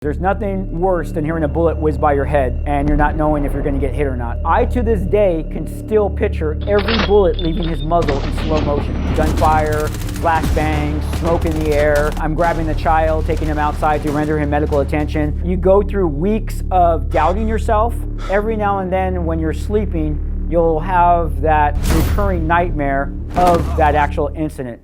There's nothing worse than hearing a bullet whiz by your head and you're not knowing if you're going to get hit or not. I, to this day, can still picture every bullet leaving his muzzle in slow motion. Gunfire, flashbangs, smoke in the air. I'm grabbing the child, taking him outside to render him medical attention. You go through weeks of doubting yourself. Every now and then when you're sleeping, you'll have that recurring nightmare of that actual incident.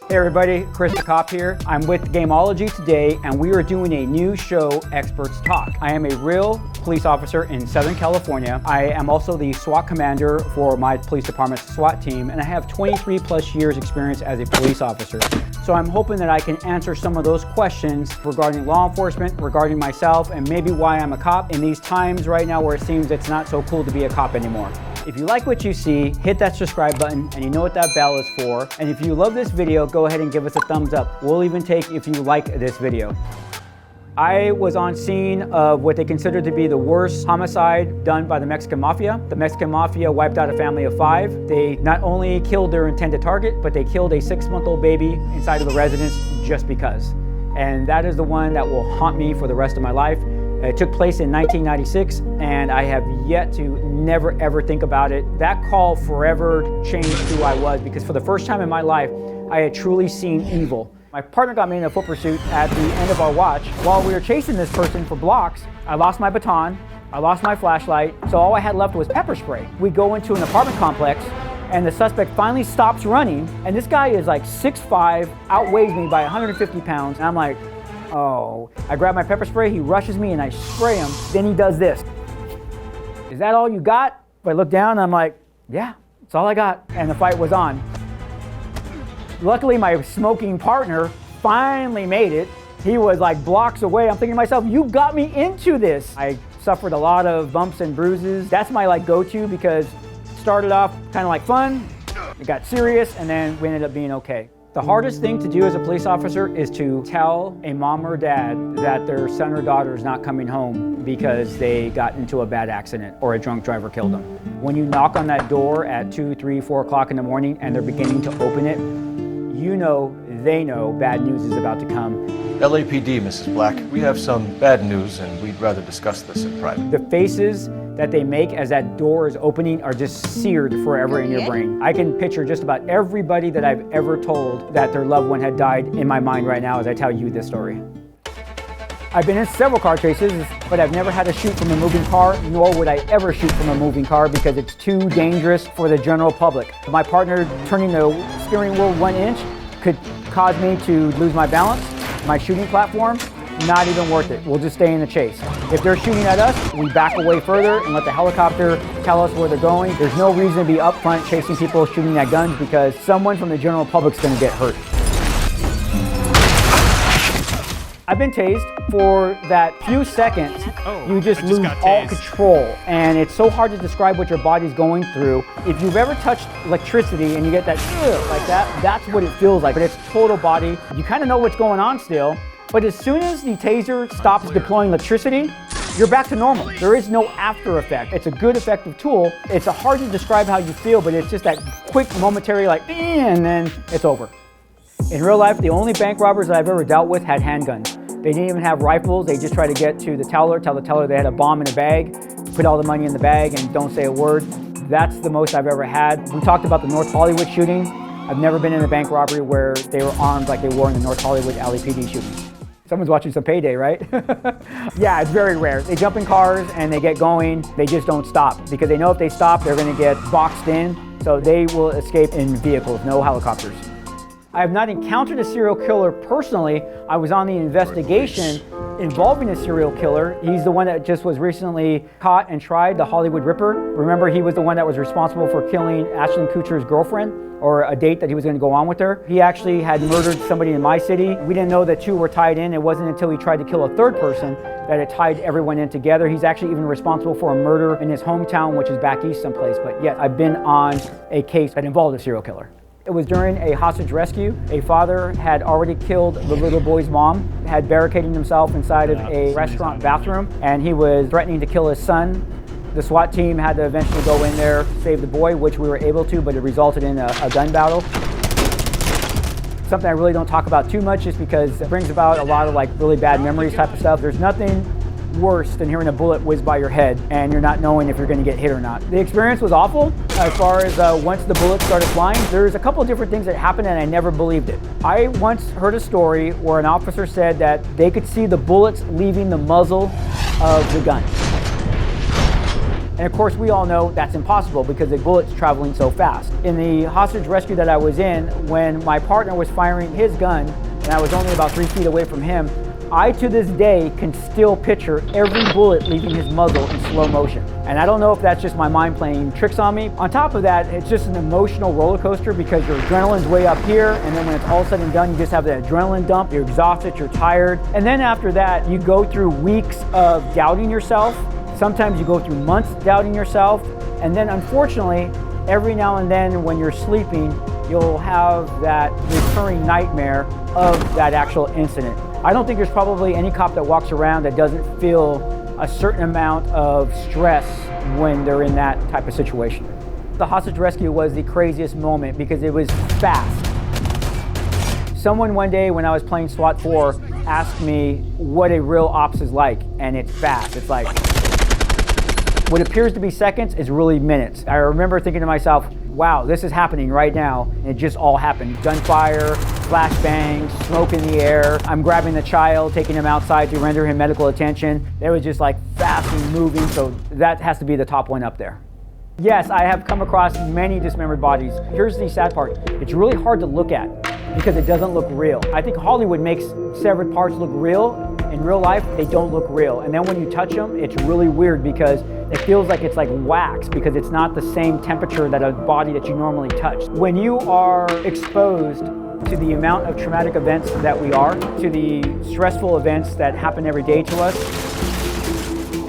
Hey everybody, Chris the Cop here. I'm with Gamology today and we are doing a new show, Experts Talk. I am a real police officer in Southern California. I am also the SWAT commander for my police department's SWAT team, and I have 23 plus years experience as a police officer. So I'm hoping that I can answer some of those questions regarding law enforcement, regarding myself, and maybe why I'm a cop in these times right now where it seems it's not so cool to be a cop anymore. If you like what you see, hit that subscribe button and you know what that bell is for. And if you love this video, go ahead and give us a thumbs up. We'll even take if you like this video. I was on scene of what they consider to be the worst homicide done by the Mexican Mafia. The Mexican Mafia wiped out a family of 5. They not only killed their intended target, but they killed a 6-month-old baby inside of the residence just because. And that is the one that will haunt me for the rest of my life. It took place in 1996, and I have yet to never ever think about it. That call forever changed who I was, because for the first time in my life, I had truly seen evil. My partner got me in a foot pursuit at the end of our watch. While we were chasing this person for blocks, I lost my baton, I lost my flashlight, so all I had left was pepper spray. We go into an apartment complex, and the suspect finally stops running, and this guy is like 6'5", outweighs me by 150 pounds, and I'm like, oh. I grab my pepper spray, he rushes me and I spray him. Then he does this. Is that all you got? I look down and I'm like, yeah, that's all I got. And the fight was on. Luckily, my smoking partner finally made it. He was like blocks away. I'm thinking to myself, you got me into this. I suffered a lot of bumps and bruises. That's my go-to, because it started off kind of like fun, it got serious, and then we ended up being okay. The hardest thing to do as a police officer is to tell a mom or dad that their son or daughter is not coming home because they got into a bad accident or a drunk driver killed them. When you knock on that door at 2, 3, 4 o'clock in the morning and they're beginning to open it, you know, they know bad news is about to come. LAPD, Mrs. Black. We have some bad news and we'd rather discuss this in private. The faces that they make as that door is opening are just seared forever in your brain. I can picture just about everybody that I've ever told that their loved one had died in my mind right now as I tell you this story. I've been in several car chases, but I've never had to shoot from a moving car, nor would I ever shoot from a moving car because it's too dangerous for the general public. My partner turning the steering wheel 1 inch could cause me to lose my balance. My shooting platform, not even worth it. We'll just stay in the chase. If they're shooting at us, we back away further and let the helicopter tell us where they're going. There's no reason to be up front chasing people shooting at guns, because someone from the general public's gonna get hurt. I've been tased. For that few seconds, you just lose all control, and it's so hard to describe what your body's going through. If you've ever touched electricity and you get that like that, that's what it feels like, but it's total body. You kind of know what's going on still, but as soon as the taser stops deploying electricity, you're back to normal. There is no after effect. It's a good, effective tool. It's hard to describe how you feel, but it's just that quick, momentary, and then it's over. In real life, the only bank robbers that I've ever dealt with had handguns. They didn't even have rifles. They just tried to get to the teller, tell the teller they had a bomb in a bag, put all the money in the bag and don't say a word. That's the most I've ever had. We talked about the North Hollywood shooting. I've never been in a bank robbery where they were armed like they were in the North Hollywood LAPD shooting. Someone's watching some Payday, right? Yeah, it's very rare. They jump in cars and they get going. They just don't stop because they know if they stop, they're gonna get boxed in. So they will escape in vehicles, no helicopters. I have not encountered a serial killer personally. I was on the investigation involving a serial killer. He's the one that just was recently caught and tried, the Hollywood Ripper. Remember, he was the one that was responsible for killing Ashton Kutcher's girlfriend, or a date that he was going to go on with her. He actually had murdered somebody in my city. We didn't know that 2 were tied in. It wasn't until he tried to kill a 3rd person that it tied everyone in together. He's actually even responsible for a murder in his hometown, which is back east someplace. But yet, I've been on a case that involved a serial killer. It was during a hostage rescue. A father had already killed the little boy's mom, had barricaded himself inside of a restaurant bathroom, and he was threatening to kill his son. The SWAT team had to eventually go in there, save the boy, which we were able to, but it resulted in a gun battle. something I really don't talk about too much just because it brings about a lot of like really bad memories type of stuff. There's nothing worse than hearing a bullet whiz by your head and you're not knowing if you're going to get hit or not. The experience was awful as far as once the bullets started flying. There's a couple of different things that happened and I never believed it. I once heard a story where an officer said that they could see the bullets leaving the muzzle of the gun. And of course, we all know that's impossible because the bullet's traveling so fast. In the hostage rescue that I was in, when my partner was firing his gun, and I was only about 3 feet away from him, I, to this day, can still picture every bullet leaving his muzzle in slow motion. And I don't know if that's just my mind playing tricks on me. On top of that, it's just an emotional roller coaster because your adrenaline's way up here, and then when it's all said and done, you just have that adrenaline dump, you're exhausted, you're tired. And then after that, you go through weeks of doubting yourself. Sometimes you go through months doubting yourself. And then unfortunately, every now and then when you're sleeping, you'll have that recurring nightmare of that actual incident. I don't think there's probably any cop that walks around that doesn't feel a certain amount of stress when they're in that type of situation. The hostage rescue was the craziest moment because it was fast. Someone one day when I was playing SWAT 4 asked me what a real ops is like, and it's fast. It's like, what appears to be seconds is really minutes. I remember thinking to myself, wow, this is happening right now. And it just all happened. Gunfire, flashbangs, smoke in the air. I'm grabbing the child, taking him outside to render him medical attention. It was just like fast and moving, so that has to be the top one up there. Yes, I have come across many dismembered bodies. Here's the sad part. It's really hard to look at because it doesn't look real. I think Hollywood makes severed parts look real. In real life, they don't look real. And then when you touch them, it's really weird because it feels like it's like wax because it's not the same temperature that a body that you normally touch. When you are exposed to the amount of traumatic events that we are, to the stressful events that happen every day to us,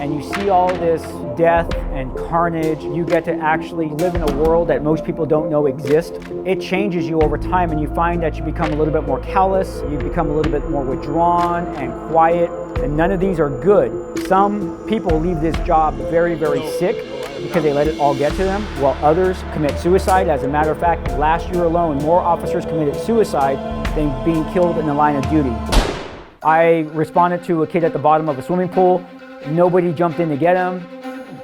and you see all this death and carnage, you get to actually live in a world that most people don't know exists. It changes you over time and you find that you become a little bit more callous, you become a little bit more withdrawn and quiet, and none of these are good. Some people leave this job very, very sick because they let it all get to them, while others commit suicide. As a matter of fact, last year alone, more officers committed suicide than being killed in the line of duty. I responded to a kid at the bottom of a swimming pool. Nobody jumped in to get him.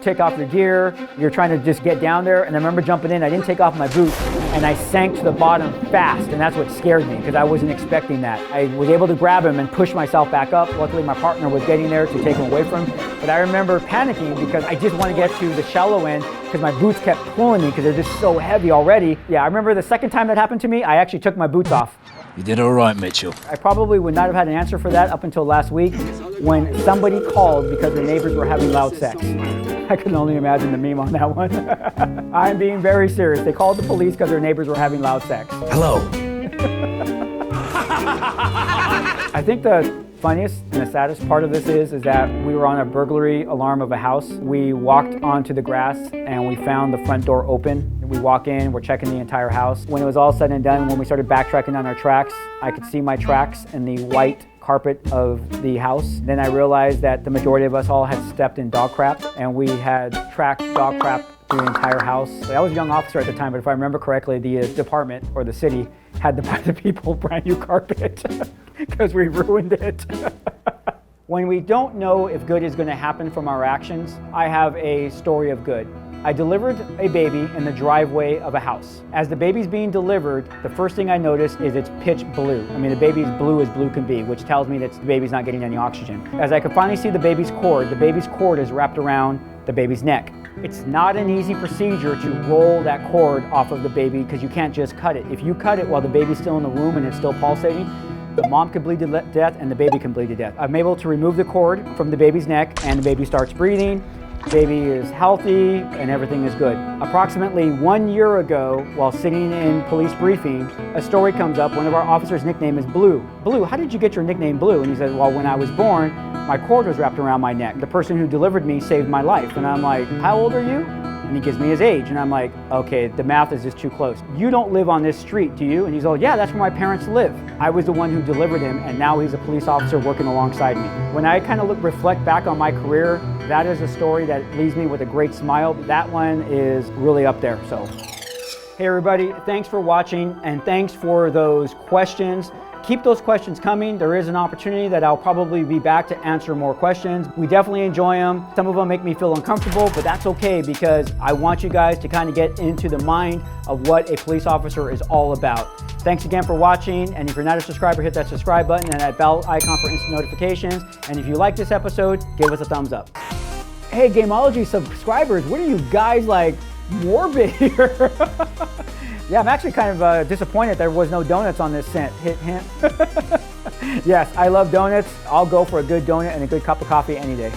Take off your gear, you're trying to just get down there, and I remember jumping in, I didn't take off my boots, and I sank to the bottom fast, and that's what scared me, because I wasn't expecting that. I was able to grab him and push myself back up. Luckily, my partner was getting there to take him away from him, but I remember panicking because I just want to get to the shallow end because my boots kept pulling me because they're just so heavy already. Yeah, I remember the second time that happened to me, I actually took my boots off. You did all right, Mitchell. I probably would not have had an answer for that up until last week when somebody called because their neighbors were having loud sex. I can only imagine the meme on that one. I'm being very serious. They called the police because their neighbors were having loud sex. Hello. I think the funniest and the saddest part of this is that we were on a burglary alarm of a house. We walked onto the grass and we found the front door open. We walk in, we're checking the entire house. When it was all said and done, when we started backtracking on our tracks, I could see my tracks in the white carpet of the house. Then I realized that the majority of us all had stepped in dog crap, and we had tracked dog crap through the entire house. I was a young officer at the time, but if I remember correctly, the department or the city had to buy the people brand new carpet because we ruined it. When we don't know if good is going to happen from our actions, I have a story of good. I delivered a baby in the driveway of a house. As the baby's being delivered, the first thing I noticed is it's pitch blue. I mean, the baby's blue as blue can be, which tells me that the baby's not getting any oxygen. As I could finally see the baby's cord is wrapped around the baby's neck. It's not an easy procedure to roll that cord off of the baby because you can't just cut it. If you cut it while the baby's still in the womb and it's still pulsating, the mom could bleed to death and the baby can bleed to death. I'm able to remove the cord from the baby's neck and the baby starts breathing. Baby is healthy and everything is good. Approximately 1 year ago, while sitting in police briefing, a story comes up. One of our officers' nickname is Blue. Blue, how did you get your nickname Blue? And he said, well, when I was born, my cord was wrapped around my neck. The person who delivered me saved my life. And I'm like, how old are you? And he gives me his age. And I'm like, okay, the math is just too close. You don't live on this street, do you? And he's like, yeah, that's where my parents live. I was the one who delivered him, and now he's a police officer working alongside me. When I kind of reflect back on my career, that is a story that leaves me with a great smile. That one is really up there, so. Hey everybody, thanks for watching and thanks for those questions. Keep those questions coming. There is an opportunity that I'll probably be back to answer more questions. We definitely enjoy them. Some of them make me feel uncomfortable, but that's okay because I want you guys to kind of get into the mind of what a police officer is all about. Thanks again for watching, and if you're not a subscriber, hit that subscribe button and that bell icon for instant notifications. And if you like this episode, give us a thumbs up. Hey, Gamology subscribers, what are you guys like morbid here? Yeah, I'm actually kind of disappointed there was no donuts on this hint. Yes, I love donuts. I'll go for a good donut and a good cup of coffee any day.